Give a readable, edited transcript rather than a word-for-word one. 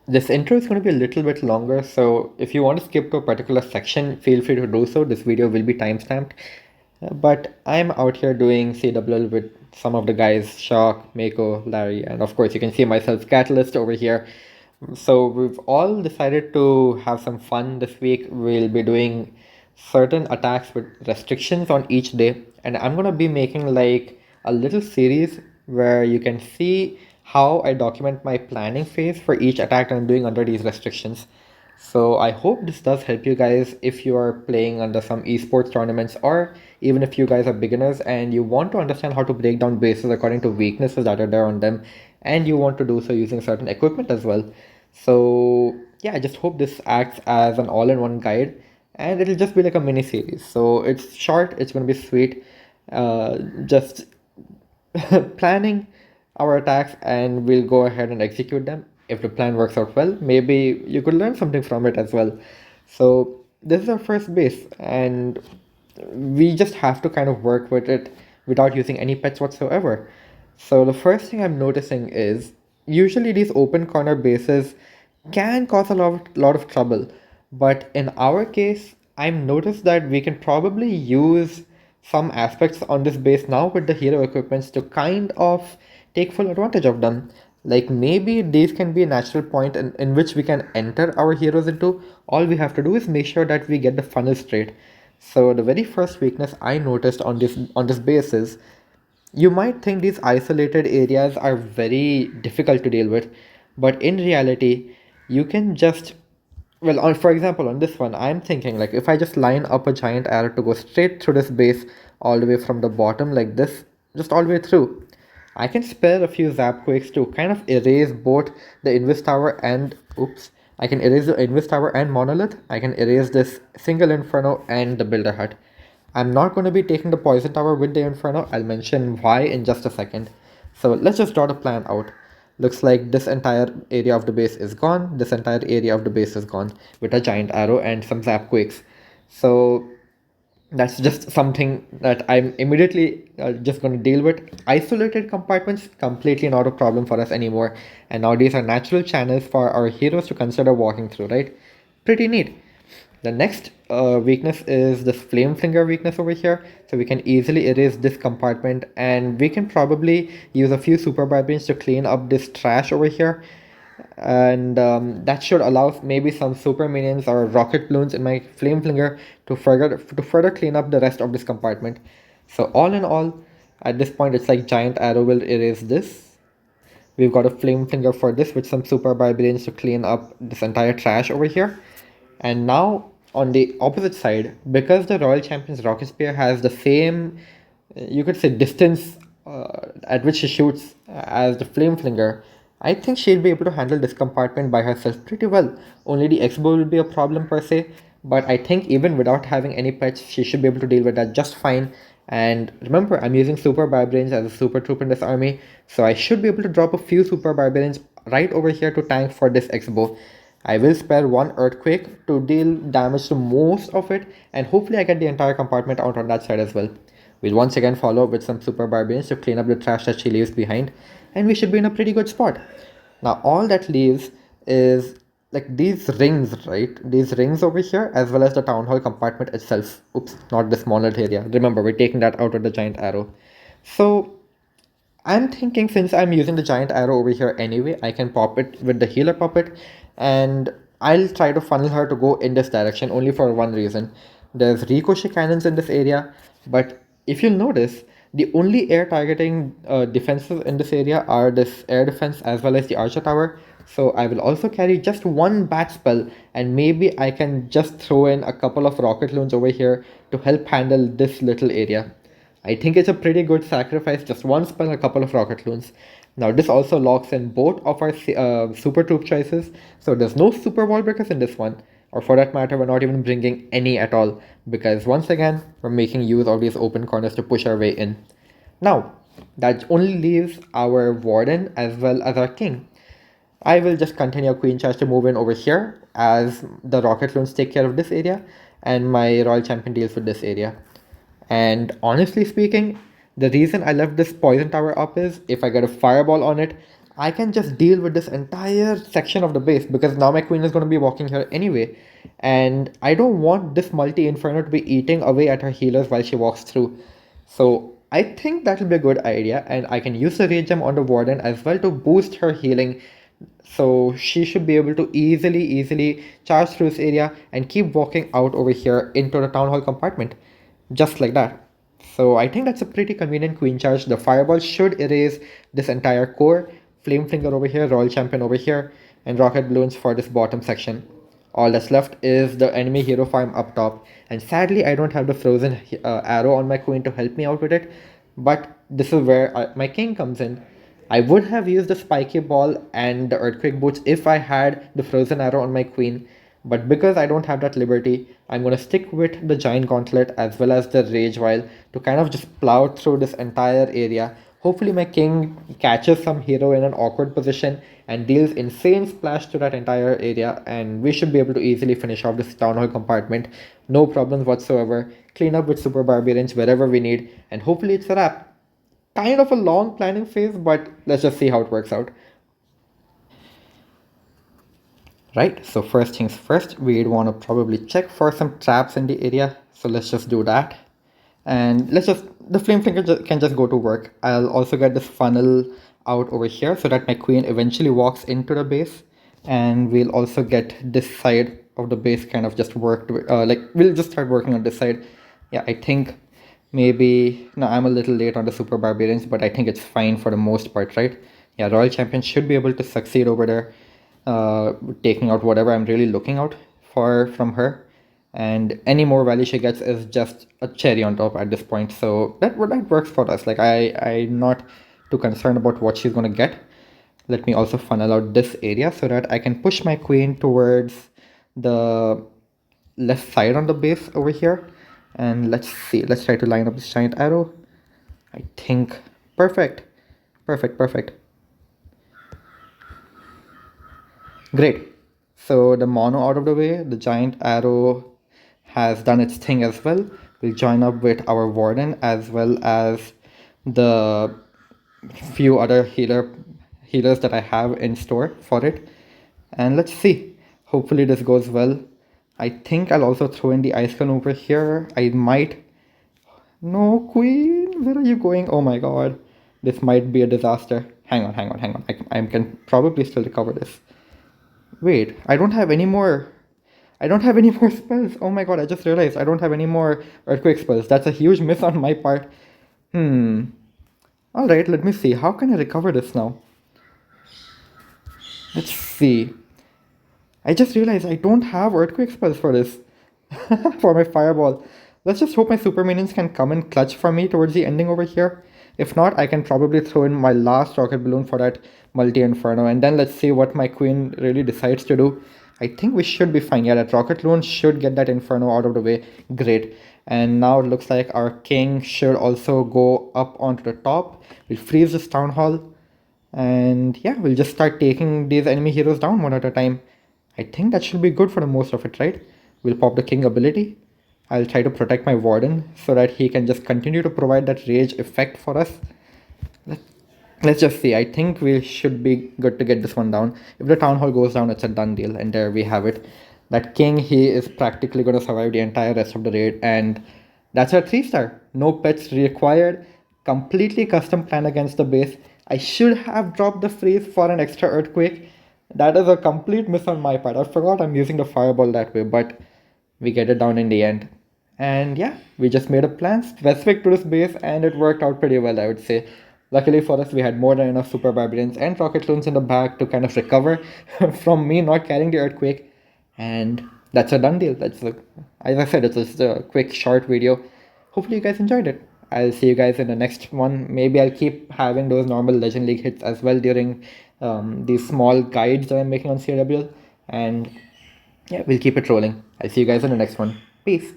This intro is going to be a little bit longer, so if you want to skip to a particular section, feel free to do so. This video will be timestamped. But I'm out here doing CWL with some of the guys, Shock, Mako, Larry, and of course you can see myself, Catalyst, over here. So we've all decided to have some fun this week. We'll be doing certain attacks with restrictions on each day, and I'm gonna be making like a little series where you can see how I document my planning phase for each attack I'm doing under these restrictions. So I hope this does help you guys if you are playing under some esports tournaments, or even if you guys are beginners and you want to understand how to break down bases according to weaknesses that are there on them, and you want to do so using certain equipment as well. So yeah, I just hope this acts as an all-in-one guide, and it'll just be like a mini series. So it's short, it's going to be sweet. Just planning our attacks, and we'll go ahead and execute them. If the plan works out well, maybe you could learn something from it as well. So this is our first base, and we just have to kind of work with it without using any pets whatsoever. So the first thing I'm noticing is usually these open corner bases can cause a lot of trouble, but in our case I've noticed that we can probably use some aspects on this base now with the hero equipments to kind of take full advantage of them. Like maybe these can be a natural point in which we can enter our heroes into. All we have to do is make sure that we get the funnel straight. So the very first weakness I noticed on this base is, you might think these isolated areas are very difficult to deal with, but in reality, you can just, well, for example, on this one, I'm thinking like if I just line up a giant arrow to go straight through this base all the way from the bottom like this, just all the way through, I can spare a few zap quakes to kind of erase both the Invis Tower and, oops, I can erase the Invis Tower and Monolith. I can erase this single Inferno and the Builder Hut. I'm not going to be taking the Poison Tower with the Inferno. I'll mention why in just a second. So let's just draw the plan out. Looks like this entire area of the base is gone. This entire area of the base is gone with a giant arrow and some zap quakes. So that's just something that I'm immediately just going to deal with. Isolated compartments, completely not a problem for us anymore. And now these are natural channels for our heroes to consider walking through, right? Pretty neat. The next weakness is this flame flinger weakness over here. So we can easily erase this compartment, and we can probably use a few super barbarians to clean up this trash over here. And that should allow maybe some super minions or rocket balloons in my flame flinger to further clean up the rest of this compartment. So all in all, at this point, it's like giant arrow will erase this. We've got a flame finger for this with some super barbarians to clean up this entire trash over here. And now on the opposite side, because the Royal Champion's Rocket Spear has the same, you could say, distance at which she shoots as the Flame Flinger, I think she'll be able to handle this compartment by herself pretty well. Only the X-Bow will be a problem per se, but I think even without having any pets, she should be able to deal with that just fine. And remember, I'm using Super Barbarians as a super troop in this army, so I should be able to drop a few Super Barbarians right over here to tank for this X-Bow. I will spare one Earthquake to deal damage to most of it, and hopefully I get the entire compartment out on that side as well. We'll once again follow up with some Super Barbarians to clean up the trash that she leaves behind, and we should be in a pretty good spot. Now all that leaves is like these rings, right? These rings over here, as well as the Town Hall compartment itself. Oops, not this monolith area. Remember, we're taking that out with the giant arrow. So I'm thinking, since I'm using the giant arrow over here anyway, I can pop it with the healer puppet, and I'll try to funnel her to go in this direction only for one reason. There's ricochet cannons in this area, but if you'll notice, the only air targeting defenses in this area are this air defense as well as the archer tower. So I will also carry just one bat spell, and maybe I can just throw in a couple of rocket loons over here to help handle this little area. I think it's a pretty good sacrifice, just one spell, a couple of rocket loons. Now this also locks in both of our super troop choices, so there's no super wall breakers in this one, or for that matter, we're not even bringing any at all, because once again, we're making use of these open corners to push our way in. Now, that only leaves our warden as well as our king. I will just continue Queen Charge to move in over here as the rocket loons take care of this area, and my Royal Champion deals with this area. And honestly speaking, the reason I left this poison tower up is if I get a fireball on it, I can just deal with this entire section of the base because now my queen is going to be walking here anyway. And I don't want this multi inferno to be eating away at her healers while she walks through. So I think that will be a good idea, and I can use the rage gem on the warden as well to boost her healing. So she should be able to easily charge through this area and keep walking out over here into the town hall compartment. Just like that. So I think that's a pretty convenient queen charge. The fireball should erase this entire core. Flame Flinger over here, Royal Champion over here, and Rocket Balloons for this bottom section. All that's left is the enemy hero farm up top. And sadly, I don't have the frozen arrow on my queen to help me out with it. But this is where my king comes in. I would have used the spiky ball and the earthquake boots if I had the frozen arrow on my queen. But because I don't have that liberty, I'm going to stick with the giant gauntlet as well as the rage vial to kind of just plow through this entire area. Hopefully my king catches some hero in an awkward position and deals insane splash to that entire area, and we should be able to easily finish off this town hall compartment. No problems whatsoever. Clean up with super barbarians wherever we need, and hopefully it's a wrap. Kind of a long planning phase, but let's just see how it works out. Right, so first things first, we'd want to probably check for some traps in the area. So let's just do that. And the flame flicker can just go to work. I'll also get this funnel out over here so that my queen eventually walks into the base. And we'll also get this side of the base kind of just worked, like we'll just start working on this side. Yeah, I think maybe, no, I'm a little late on the super barbarians, but I think it's fine for the most part, right? Yeah, Royal Champion should be able to succeed over there, taking out whatever I'm really looking out for from her. And any more value she gets is just a cherry on top at this point. So that works for us. Like I'm not too concerned about what she's gonna get. Let me also funnel out this area so that I can push my queen towards the left side on the base over here. And let's see, let's try to line up this giant arrow. I think perfect. Perfect. Great. So the mono out of the way, the giant arrow has done its thing as well. We'll join up with our warden as well as the few other healers that I have in store for it. And let's see. Hopefully this goes well. I think I'll also throw in the ice gun over here. I might. No, queen, where are you going? Oh my god. This might be a disaster. Hang on. I can probably still recover this. Wait, I don't have any more. I don't have any more spells. Oh my god, I just realized I don't have any more earthquake spells. That's a huge miss on my part. Alright, let me see. How can I recover this now? Let's see. I just realized I don't have earthquake spells for this. For my fireball. Let's just hope my super minions can come in clutch for me towards the ending over here. If not, I can probably throw in my last rocket balloon for that multi-inferno, and then let's see what my queen really decides to do. I think we should be fine. Yeah, that rocket balloon should get that inferno out of the way. Great. And now it looks like our king should also go up onto the top. We'll freeze this town hall. And yeah, we'll just start taking these enemy heroes down one at a time. I think that should be good for the most of it, right? We'll pop the king ability. I'll try to protect my warden so that he can just continue to provide that rage effect for us. Let's just see. I think we should be good to get this one down. If the town hall goes down, it's a done deal. And there we have it. That king, he is practically going to survive the entire rest of the raid. And that's our 3-star. No pets required. Completely custom plan against the base. I should have dropped the freeze for an extra earthquake. That is a complete miss on my part. I forgot I'm using the fireball that way, but we get it down in the end. And yeah, we just made a plan specific to this base and it worked out pretty well, I would say. Luckily for us, we had more than enough super barbarians and rocket loons in the back to kind of recover from me not carrying the earthquake. And that's a done deal. As I said, it's just a quick short video. Hopefully you guys enjoyed it. I'll see you guys in the next one. Maybe I'll keep having those normal Legend League hits as well during these small guides that I'm making on CW. And yeah, we'll keep it rolling. I'll see you guys in the next one. Peace.